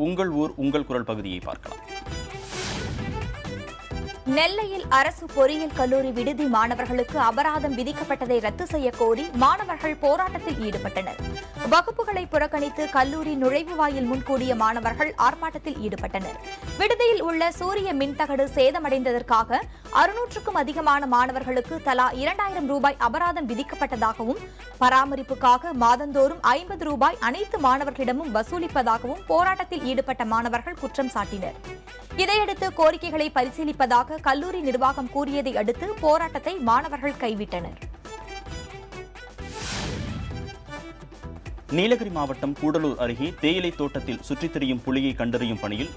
உங்கள் ஊர் உங்கள் குரல் பகுதியை பார்க்கலாம். நெல்லையில் அரசு பொறியியல் கல்லூரி விடுதி மாணவர்களுக்கு அபராதம் விதிக்கப்பட்டதை ரத்து செய்ய கோரி மாணவர்கள் போராட்டத்தில் ஈடுபட்டனர். வகுப்புகளை புறக்கணித்து கல்லூரி நுழைவுவாயில் முன்கூடிய மாணவர்கள் ஆர்ப்பாட்டத்தில் ஈடுபட்டனர். விடுதியில் உள்ள சூரிய மின்தகடு சேதமடைந்ததற்காக 600க்கும் அதிகமான மாணவர்களுக்கு தலா 2000 ரூபாய் அபராதம் விதிக்கப்பட்டதாகவும், பராமரிப்புக்காக மாதந்தோறும் 50 ரூபாய் அனைத்து மாணவர்களிடமும் வசூலிப்பதாகவும் போராட்டத்தில் ஈடுபட்ட மாணவர்கள் குற்றம் சாட்டினர். இதையடுத்து கோரிக்கைகளை பரிசீலிப்பதாக கல்லூரி நிர்வாகம் கூறியதை அடுத்து போராட்டத்தை மாணவர்கள் கைவிட்டனர். நீலகிரி மாவட்டம் கூடலூர் அருகே தேயிலை தோட்டத்தில் சுற்றித் திரியும் புலியை கண்டறியும் பணியில்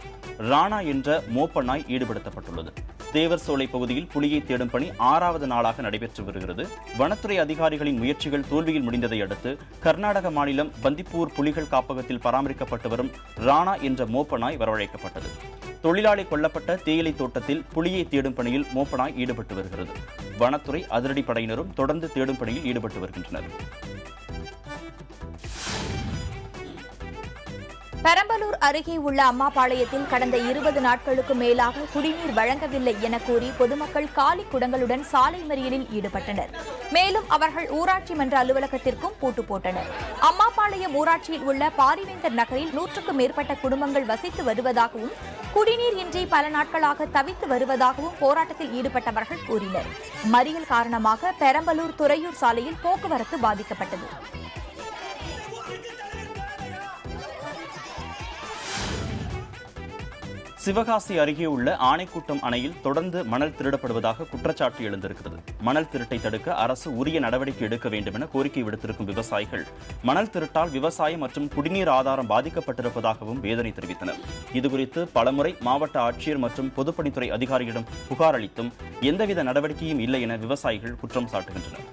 ராணா என்ற மோப்ப நாய் ஈடுபடுத்தப்பட்டுள்ளது. தேவர் சோலை பகுதியில் புலியை தேடும் பணி 6வது நாளாக நடைபெற்று வருகிறது. வனத்துறை அதிகாரிகளின் முயற்சிகள் தோல்வியில் முடிந்ததை அடுத்து கர்நாடக மாநிலம் பந்திப்பூர் புலிகள் காப்பகத்தில் பராமரிக்கப்பட்டு வரும் ராணா என்ற மோப்ப நாய் வரவழைக்கப்பட்டது. தொழிலாளி கொல்லப்பட்ட தேயிலை தோட்டத்தில் புலியை தேடும் பணியில் மோப்ப நாய் ஈடுபட்டு வருகிறது. வனத்துறை அதிரடி படையினரும் தொடர்ந்து தேடும் பணியில் ஈடுபட்டு வருகின்றனர். பெரம்பலூர் அருகே உள்ள அம்மாபாளையத்தில் கடந்த 20 நாட்களுக்கு மேலாக குடிநீர் வழங்கவில்லை என கூறி பொதுமக்கள் காலி குடங்களுடன் சாலை மறியலில் ஈடுபட்டனர். மேலும் அவர்கள் ஊராட்சி மன்ற அலுவலகத்திற்கும் பூட்டு போட்டனர். அம்மாபாளையம் ஊராட்சியில் உள்ள பாரிவேந்தர் நகரில் 100க்கும் மேற்பட்ட குடும்பங்கள் வசித்து வருவதாகவும், குடிநீர் இன்றி பல நாட்களாக தவித்து வருவதாகவும் போராட்டத்தில் ஈடுபட்டவர்கள் கூறினர். மறியல் காரணமாக பெரம்பலூர் துறையூர் சாலையில் போக்குவரத்து பாதிக்கப்பட்டது. சிவகாசி அருகே உள்ள ஆனைக்கூட்டம் அணையில் தொடர்ந்து மணல் திருடப்படுவதாக குற்றச்சாட்டு எழுந்திருக்கிறது. மணல் திருட்டை தடுக்க அரசு உரிய நடவடிக்கை எடுக்க வேண்டும் என கோரிக்கை விடுத்திருக்கும் விவசாயிகள் மணல் திருட்டால் விவசாயம் மற்றும் குடிநீர் ஆதாரம் பாதிக்கப்பட்டிருப்பதாகவும் வேதனை தெரிவித்தனர். இதுகுறித்து பலமுறை மாவட்ட ஆட்சியர் மற்றும் பொதுப்பணித்துறை அதிகாரியிடம் புகார் அளித்தும் எந்தவித நடவடிக்கையும் இல்லை என விவசாயிகள் குற்றம் சாட்டுகின்றனர்.